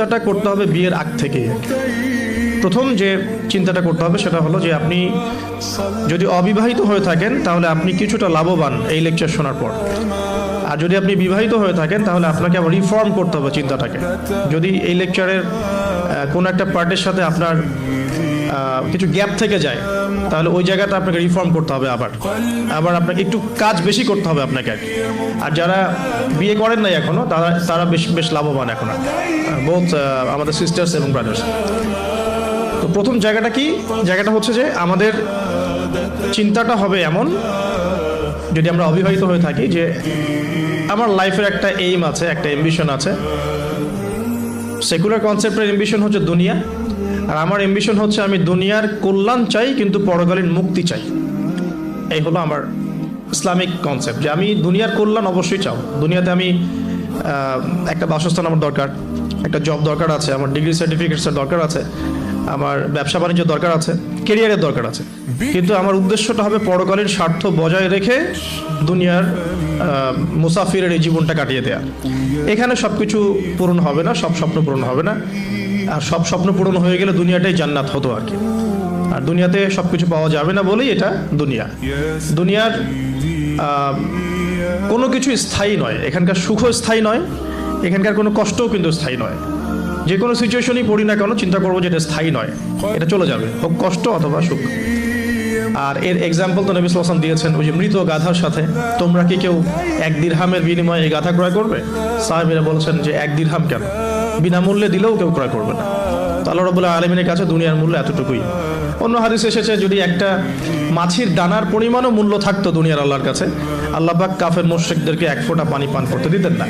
চিন্তাটা করতে হবে বিয়ের আগ থেকে। প্রথম যে চিন্তাটা করতে হবে সেটা হলো যে আপনি যদি অবিবাহিত হয়ে থাকেন তাহলে আপনি কিছুটা লাভবান এই লেকচার শোনার পর। আর যদি আপনি বিবাহিত হয়ে থাকেন তাহলে আপনাকে আবার রিফর্ম করতে হবে চিন্তাটাকে। যদি এই লেকচারের কোনো একটা পার্টের সাথে আপনার কিছু গ্যাপ থেকে যায় তাহলে ওই জায়গাটা আপনাকে রিফর্ম করতে হবে, আবার আপনাকে একটু কাজ বেশি করতে হবে আপনাকে। আর যারা বিয়ে করেন নাই এখনো তারা বেশ লাভবান এখন, বোথ আমাদের সিস্টার্স এবং ব্রাদার্স। তো প্রথম জায়গাটা হচ্ছে যে আমাদের চিন্তাটা হবে এমন, যদি আমরা অবিবাহিত হয়ে থাকি, যে আমার লাইফের একটা এইম আছে, একটা অ্যাম্বিশন আছে। সেকুলার কনসেপ্টের অ্যাম্বিশন হচ্ছে দুনিয়া, আর আমার অ্যাম্বিশন হচ্ছে আমি দুনিয়ার কল্যাণ চাই কিন্তু পরকালীন মুক্তি চাই। এই হলো আমার ইসলামিক কনসেপ্ট, যে আমি দুনিয়ার কল্যাণ অবশ্যই চাও। দুনিয়াতে আমি একটা বাসস্থান আমার দরকার, একটা জব দরকার আছে, আমার ডিগ্রি সার্টিফিকেটসের দরকার আছে, আমার ব্যবসা বাণিজ্য দরকার আছে, কেরিয়ারের দরকার আছে, কিন্তু আমার উদ্দেশ্যটা হবে পরকালীন স্বার্থ বজায় রেখে দুনিয়ার মুসাফিরের এই জীবনটা কাটিয়ে দেয়া। এখানে সব কিছু পূরণ হবে না, সব স্বপ্ন পূরণ হবে না, আর সব স্বপ্ন পূরণ হয়ে গেলে দুনিয়াটাই জান্নাত হতো আর কি। আর দুনিয়াতে সব কিছু পাওয়া যাবে না বলেই এটা দুনিয়ার কোনো কিছু স্থায়ী নয়। এখানকার সুখও স্থায়ী নয়, এখানকার কোনো কষ্টও কিন্তু স্থায়ী নয়। যে কোনো সিচুয়েশনই পড়ি না কেন চিন্তা করবো যে এটা স্থায়ী নয়, এটা চলে যাবে, হোক কষ্ট অথবা সুখ। আর এর এক্সাম্পল তো নবী সাল্লাল্লাহু আলাইহি ওয়াসাল্লাম দিয়েছেন, ওই যে মৃত গাধার সাথে। তোমরা কি কেউ 1 দিরহামের বিনিময়ে এই গাধা ক্রয় করবে? সাহাবীরা বলছেন যে 1 দিরহাম কেন, বিনামূল্যে দিলেও কেউ ক্রয় করবে না। তো আল্লাহ রাব্বুল আলামিনের কাছে দুনিয়ার মূল্য এতটুকুই। অন্য হাদিস এসেছে, যদি একটা মাছির দানার পরিমাণও মূল্য থাকতো দুনিয়ার আল্লাহর কাছে, আল্লাহ পাক কাফের মুশরিকদেরকে 1 ফোঁটা পানি পান করতে দিতেন না।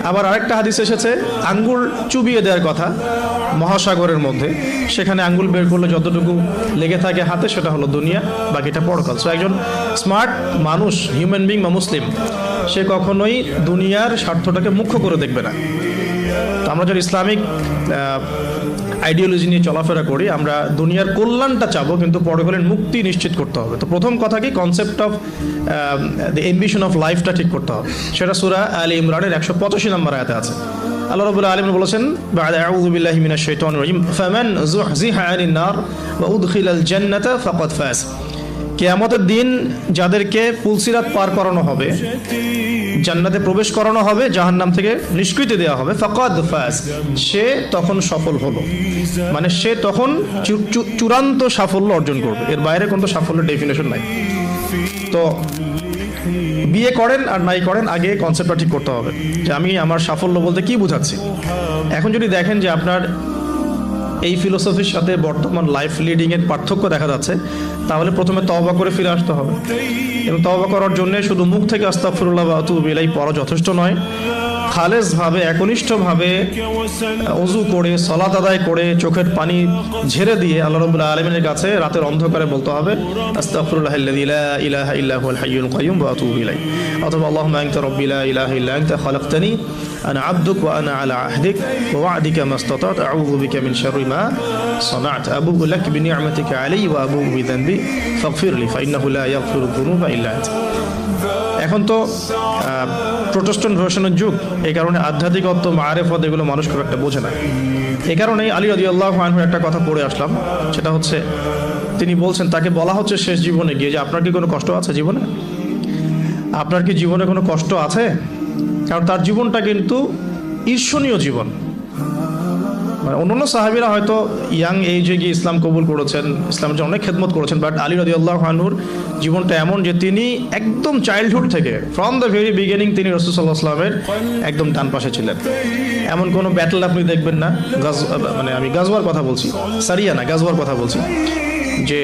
আবার আরেকটা হাদিস এসেছে আঙ্গুল চুবিয়ে দেওয়ার কথা মহাসাগরের মধ্যে, সেখানে আঙ্গুল বের করলে যতটুকু লেগে থাকে হাতে সেটা হলো দুনিয়া, বাকিটা পরকাল। সো একজন স্মার্ট মানুষ, হিউম্যান বিং বা মুসলিম, সে কখনোই দুনিয়ার স্বার্থটাকে মুখ্য করে দেখবে না। তো আমরা যারা ইসলামিক আইডিওলজি নিয়ে চলাফেরা করি, আমরা দুনিয়ার কল্যাণটা চাবো কিন্তু পরকালীন মুক্তি নিশ্চিত করতে হবে। তো প্রথম কথা কি, concept of the ambition of লাইফটা ঠিক করতে হবে। সেটা সূরা আলে ইমরানের 185 নম্বর আয়াতে আছে। আল্লাহ রাব্বুল আলামিন বলেছেন, বা'দা আউযু বিল্লাহি মিনাশ শাইতানির রাজিম, ফামান যুহযিহা আনিন নার ওয়া উদখিলাল জান্নাতা ফাকাদ ফাজ। কিয়ামতের দিন যাদেরকে পুলসিরাত পার করানো হবে, জান্নাতে প্রবেশ করানো হবে, জাহান্নাম থেকে নিষ্কৃতি দেওয়া হবে, ফাকাদ ফাজ, সে তখন সফল হলো। মানে সে তখন চূড়ান্ত সাফল্য অর্জন করবে, এর বাইরে কোনো সাফল্যের ডেফিনেশন নাই। তো বিয়ে করেন আর নাই করেন, আগে কনসেপ্টটা ঠিক করতে হবে যে আমি আমার সাফল্য বলতে কি বুঝাচ্ছি। এখন যদি দেখেন যে আপনার এই ফিলোসফির সাথে বর্তমান লাইফ লিডিং এর পার্থক্য দেখা যাচ্ছে, তাহলে প্রথমে তওবা করে ফিরে আসতে হবে। এবং তওবা করার জন্য শুধু মুখ থেকে আস্তাগফিরুল্লাহ ওয়া আতুবু ইলাইহি পড়া যথেষ্ট নয়। খালেসভাবে, একনিষ্ঠভাবে ওযু করে, সালাত আদায় করে, চোখের পানি ঝেড়ে দিয়ে আল্লাহ রাব্বুল আলামিনের কাছে রাতের অন্ধকারে বলতে হবে, আস্তাগফিরুল্লাহাল্লাযী লা ইলাহা ইল্লা হুয়াল হাইয়ুল কাইয়্যুম ওয়া আতুবু ইলাইহি। অথবা আল্লাহুম্মা আনতা রাব্বী লা ইলাহা ইল্লা আনতা খালাকতানি আনা আবদুক ওয়া আনা আলা আহদিক ওয়া ওয়া'দিকা মাস্তাতা'তু আউযু বিকা মিন শাররি মা সানা'তু আবুউ লাক বিনি'মাতিকা আলাইয়া ওয়া আবুউ বিযানবি ফাগফিরলি ফাইন্নাহু লা ইয়াগফিরুয যুনুবা ইল্লা আনতা। এখন তো প্রোটেস্ট্যান্ট ভার্সনের যুগ, এই কারণে আধ্যাত্মিকত্ব, মারেফত এগুলো মানুষ খুব একটা বোঝে না। এই কারণেই আলী রাদিয়াল্লাহু আনহুর একটা কথা পড়ে আসলাম, সেটা হচ্ছে তিনি বলছেন, তাকে বলা হচ্ছে শেষ জীবনে গিয়ে যে আপনার কি কোনো কষ্ট আছে জীবনে? আপনার কি জীবনে কোনো কষ্ট আছে? কারণ তার জীবনটা কিন্তু ঈর্ষণীয় জীবন। মানে অন্যান্য সাহাবীরা হয়তো ইয়াং এজে গিয়ে ইসলাম কবুল করেছেন, ইসলামের জন্য অনেক খেদমত করেছেন, বাট আলী রাদিয়াল্লাহু আনহুর জীবনটা এমন যে তিনি একদম চাইল্ডহুড থেকে, ফ্রম দ্য ভেরি বিগিনিং, তিনি রাসূল সাল্লাল্লাহু আলাইহি ওয়াসাল্লামের একদম ডান পাশে ছিলেন। এমন কোনো ব্যাটল আপনি দেখবেন না, মানে আমি গাজওয়ার কথা বলছি, সারিয়া না, গাজওয়ার কথা বলছি, যে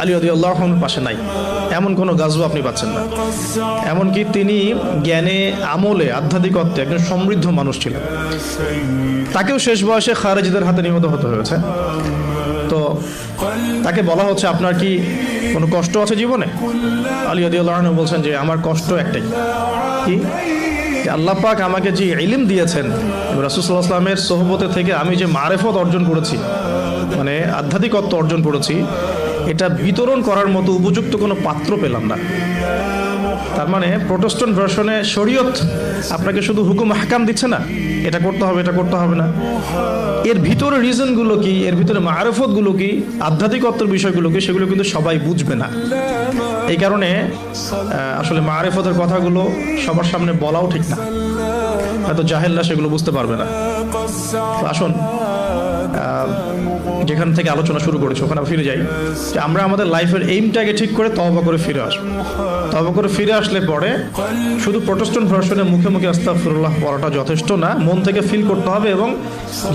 আলী রাদিয়াল্লাহু আনহুর পাশে নাই, এমন কোনো গাজওয়া আপনি পাচ্ছেন না। এমনকি তিনি জ্ঞানে, আমলে, আধ্যাত্মিকত্বে একজন সমৃদ্ধ মানুষ ছিলেন। তাকেও শেষ বয়সে খারেজিদের হাতে নিহত হতে হয়েছে। তো তাকে বলা হচ্ছে আপনার কি কোনো কষ্ট আছে জীবনে? আলী রাদিয়াল্লাহু আনহু বলছেন যে আমার কষ্ট একটাই, কি আল্লাহ পাক আমাকে যে ইলম দিয়েছেন, রাসূল সাল্লাল্লাহু আলাইহি ওয়াসাল্লামের সোহবতে থেকে আমি যে মারেফত অর্জন করেছি, মানে আধ্যাত্মিকত্ব অর্জন করেছি, এটা বিতরণ করার মতো উপযুক্ত কোনো পাত্র পেলাম না। তার মানে প্রোটেস্ট্যান্ট ভার্সনে শরীয়ত আপনাকে শুধু হুকুম আহকাম দিচ্ছে না, এটা করতে হবে, এটা করতে হবে না। এর ভিতরে রিজনগুলো কি, এর ভিতরে মারফতগুলো কি, আধ্যাত্মিকত্বের বিষয়গুলো কি, সেগুলো কিন্তু সবাই বুঝবে না। এই কারণে আসলে মারফতের কথাগুলো সবার সামনে বলাও ঠিক না, হয়তো জাহেলরা সেগুলো বুঝতে পারবে না। তো আসুন যেখান থেকে আলোচনা শুরু করেছি ওখানে ফিরে যাই, যে আমরা আমাদের লাইফের এইমটাকে ঠিক করে তওবা করে ফিরে আসবো। তওবা করে ফিরে আসলে পরে শুধু প্রোটেস্ট্যান্ট ভার্সনে মুখে মুখে আস্তাগফিরুল্লাহ পড়াটা যথেষ্ট না, মন থেকে ফিল করতে হবে এবং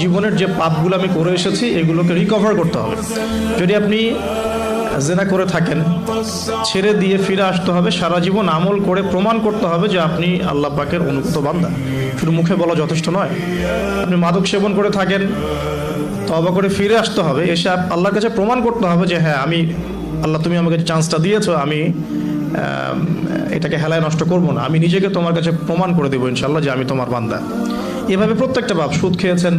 জীবনের যে পাপগুলো আমি করে এসেছি এগুলোকে রিকভার করতে হবে। যদি আপনি জেনা করে থাকেন, ছেড়ে দিয়ে ফিরে আসতে হবে, সারা জীবন আমল করে প্রমাণ করতে হবে যে আপনি আল্লাহ পাকের অনুগত বান্দা। শুধু মুখে বলা যথেষ্ট নয়। আপনি মাদক সেবন করে থাকেন, তওবা করে ফিরে আসতে হবে, এসে আল্লাহর কাছে প্রমাণ করতে হবে যে হ্যাঁ আমি আল্লাহ, তুমি আমাকে চান্সটা দিয়েছো, আমি এটাকে হেলায় নষ্ট করব না, আমি নিজেকে তোমার কাছে প্রমাণ করে দেবো ইনশাল্লাহ যে আমি তোমার বান্দা। এভাবে প্রত্যেকটা পাপ, সুদ খেয়েছেন,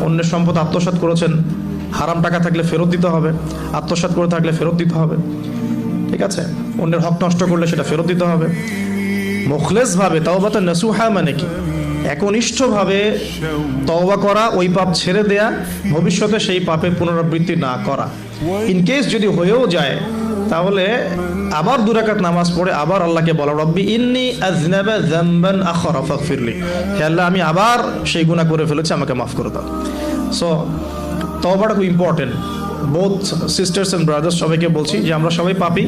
অন্যের সম্পদ আত্মসাৎ করেছেন, হারাম টাকা থাকলে ফেরত দিতে হবে, আত্মসাৎ করে থাকলে ফেরত দিতে হবে, ঠিক আছে, অন্যের হক নষ্ট করলে সেটা ফেরত দিতে হবে। মুখলেসভাবে তাওবাতুন নাসুহা মানে কি? একনিষ্ঠভাবে তওবা করা, ওই পাপ ছেড়ে দেয়া, ভবিষ্যতে সেই পাপের পুনরাবৃত্তি না করা। ইনকেস যদি হয়েও যায় তাহলে আবার 2 রাকাত নামাজ পড়ে আবার আল্লাহকে বলা, রব্বি ইন্নী আযনাবা যামবান আখরা ফাগফিরলি, হে আল্লাহ আমি আবার সেই গুনাহ করে ফেলেছি, আমাকে মাফ করে দাও। সো তওবাটা খুব important. Both sisters and brothers সবাইকে বলছি যে আমরা সবাই পাপী,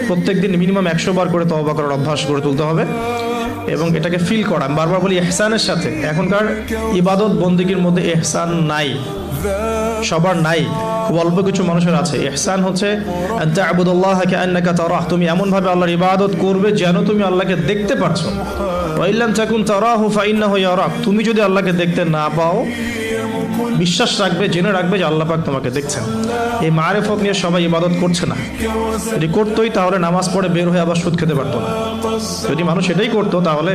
প্রত্যেকদিন মিনিমাম 100 বার করে তওবা করার অভ্যাস করে তুলতে হবে এবং এটাকে ফিল করা। আমি বারবার বলি ইহসানের সাথে। এখনকার ইবাদত বন্দেগীর মধ্যে ইহসান নাই, সবার নাই, খুব অল্প কিছু মানুষের আছে। ইহসান হচ্ছে আনতা আবুদুল্লাহ কাআন্নাকা তারাহ, তুমি এমনভাবে আল্লাহর ইবাদত করবে যেন তুমি আল্লাহকে দেখতে পারছো। ওয়া ইল্লাম তাকুন তারাহু ফাইন্নাহু ইয়ারাক, তুমি যদি আল্লাহকে দেখতে না পাও বিশ্বাস রাখবে, জেনে রাখবে যে আল্লাহ পাক তোমাকে দেখছেন। এই মারিফত নিয়ে সবাই ইবাদত করছে না। যদি করতোই তাহলে নামাজ পড়ে বের হয়ে আবার সুদ খেতে পারতো না। যদি মানুষ এটাই করতো তাহলে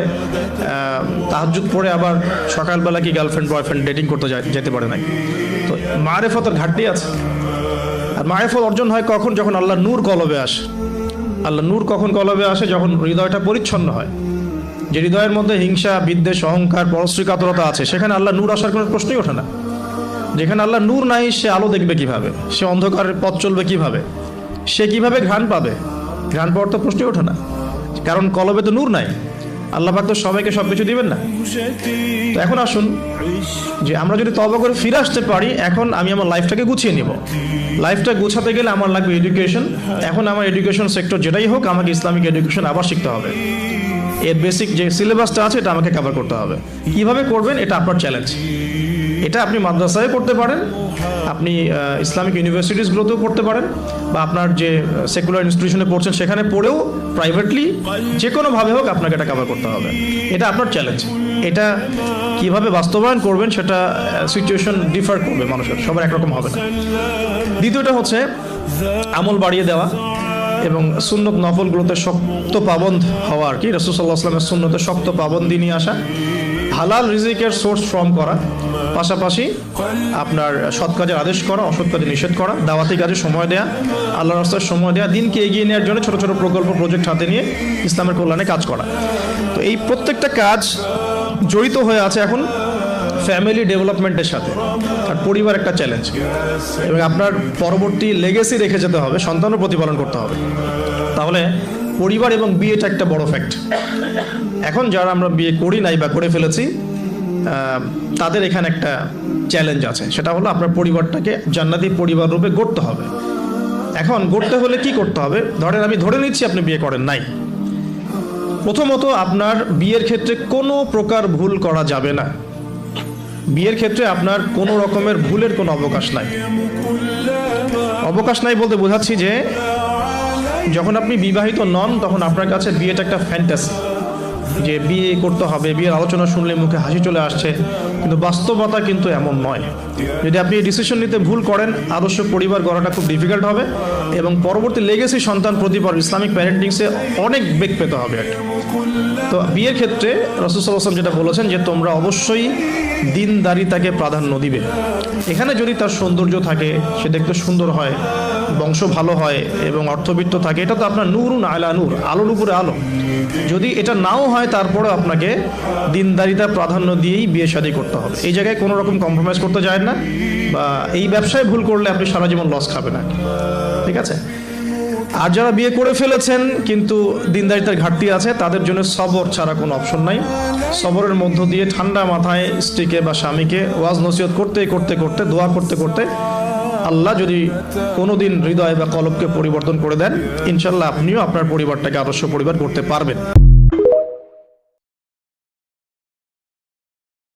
তাহাজ্জুদ পড়ে আবার সকালবেলা কি গার্লফ্রেন্ড বয়ফ্রেন্ড ডেটিং করতে যেতে পারে নাই। তো মারিফতের ঘাটতি আছে। আর মারিফত অর্জন হয় কখন? যখন আল্লাহ নূর কলবে আসে। আল্লাহ নূর কখন কলবে আসে? যখন হৃদয়টা পরিচ্ছন্ন হয়। যে হৃদয়ের মধ্যে হিংসা, বিদ্বেষ, অহংকার, পরশ্রী কাতরতা আছে, সেখানে আল্লাহ নূর আসার কোনো প্রশ্নই ওঠে না। যেখানে আল্লাহ নূর নাই সে আলো দেখবে কিভাবে? সে অন্ধকারের পথ চলবে কিভাবে? সে কিভাবে ঘ্রাণ পাবে? ঘ্রাণ পাওয়ার তো প্রশ্নই ওঠে না, কারণ কলবে তো নূর নাই। আল্লাহ পাক তো সবাইকে সবকিছু দিবেন না। তো এখন আসুন যে আমরা যদি তওবা করে ফিরে আসতে পারি, এখন আমি আমার লাইফটাকে গুছিয়ে নিব। লাইফটা গুছাতে গেলে আমার লাগবে এডুকেশন। এখন আমার এডুকেশন সেক্টর যেটাই হোক, আমাকে ইসলামিক এডুকেশন আবার শিখতে হবে। এর বেসিক যে সিলেবাসটা আছে এটা আমাকে কভার করতে হবে। কিভাবে করবেন এটা আপনার চ্যালেঞ্জ। এটা আপনি মাদ্রাসায় করতে পারেন, আপনি ইসলামিক ইউনিভার্সিটিসগুলোতেও পড়তে পারেন, বা আপনার যে সেকুলার ইনস্টিটিউশনে পড়ছেন সেখানে পড়েও প্রাইভেটলি যে কোনোভাবে হোক আপনাকে এটা কভার করতে হবে। এটা আপনার চ্যালেঞ্জ। এটা কিভাবে বাস্তবায়ন করবেন সেটা সিচুয়েশন ডিফার করবে, মানুষের সবার একরকম হবে না। দ্বিতীয়টা হচ্ছে আমল বাড়িয়ে দেওয়া এবং সুন্নত নফলগুলোতে শক্ত পাবন্দ হওয়া, আর কি রাসূল সাল্লাল্লাহু আলাইহি ওয়াসাল্লামের সুন্নতে শক্ত পাবন্দি নিয়ে আসা, হালাল রিজিকের সোর্স ফর্ম করা, পাশাপাশি আপনার সৎ কাজের আদেশ করা, অসৎ কাজে নিষেধ করা, দাওয়াতি কাজে সময় দেয়া, আল্লাহর রাস্তায় সময় দেয়া, দিনকে এগিয়ে নেওয়ার জন্য ছোট ছোট প্রকল্প প্রজেক্ট হাতে নিয়ে ইসলামের কল্যাণে কাজ করা। তো এই প্রত্যেকটা কাজ জড়িত হয়ে আছে এখন ফ্যামিলি ডেভেলপমেন্টের সাথে। আর পরিবার একটা চ্যালেঞ্জ, এবং আপনার পরবর্তী লেগেসি রেখে যেতে হবে, সন্তানও প্রতিপালন করতে হবে। তাহলে পরিবার এবং বিয়েটা একটা বড় ফ্যাক্ট। এখন যারা আমরা বিয়ে করি নাই বা করে ফেলেছি, তাদের এখানে একটা চ্যালেঞ্জ আছে, সেটা হলো আপনার পরিবারটাকে জান্নাতি পরিবার রূপে গড়তে হবে। এখন গড়তে হলে কি করতে হবে? ধরেন আমি ধরে নিচ্ছি আপনি বিয়ে করেন নাই। প্রথমত আপনার বিয়ের ক্ষেত্রে কোনো প্রকার ভুল করা যাবে না। বিয়ের ক্ষেত্রে আপনার কোনো রকমের ভুলের কোনো অবকাশ নাই। অবকাশ নাই বলতে বোঝাচ্ছি যে যখন আপনি বিবাহিত নন তখন আপনার কাছে বিয়েটা একটা ফ্যান্টাসি, যে বিয়ে করতে হবে, বিয়ের আলোচনা শুনলে মুখে হাসি চলে আসছে, কিন্তু বাস্তবতা কিন্তু এমন নয়। যদি আপনি ডিসিশন নিতে ভুল করেন, আদর্শ পরিবার গড়াটা খুব ডিফিকাল্ট হবে, এবং পরবর্তী লেগেসি সন্তান প্রতিপালন ইসলামিক প্যারেন্টিংসে অনেক বেগ পেতে হবে। তো বিয়ের ক্ষেত্রে রাসূল সাল্লাল্লাহু আলাইহি ওয়াসাল্লাম যেটা বলেছেন যে তোমরা অবশ্যই দিনদারিতাকে প্রাধান্য দিবে। এখানে যদি তার সৌন্দর্য থাকে, সে দেখতে সুন্দর হয়, বংশ ভালো হয় এবং অর্থবিত্ত থাকে, এটা তো আপনার নূরুন আলা নূর, আলোর উপরে আলো। যদি এটা নাও হয় তারপরে আপনাকে দিনদারিতা প্রাধান্য দিয়েই বিয়ে শাদী করতে হবে। এই জায়গায় কোনো রকম কম্প্রোমাইজ করতে যায় না, বা এই ব্যবসায় ভুল করলে আপনি সারা জীবন লস খাবেন না, ঠিক আছে? আর যারা বিয়ে করে ফেলেছেন কিন্তু দিনদারিতার ঘাটতি আছে, তাদের জন্য সবর ছাড়া কোনো অপশন নাই। সবরের মধ্য দিয়ে ঠান্ডা মাথায় স্ত্রীকে বা স্বামীকে ওয়াজ নসিহত করতে করতে করতে, দোয়া করতে করতে, আল্লাহ যদি কোনো দিন হৃদয় বা কলবকে পরিবর্তন করে দেন, ইনশাল্লাহ আপনিও আপনার পরিবারটাকে আদর্শ পরিবার করতে পারবেন।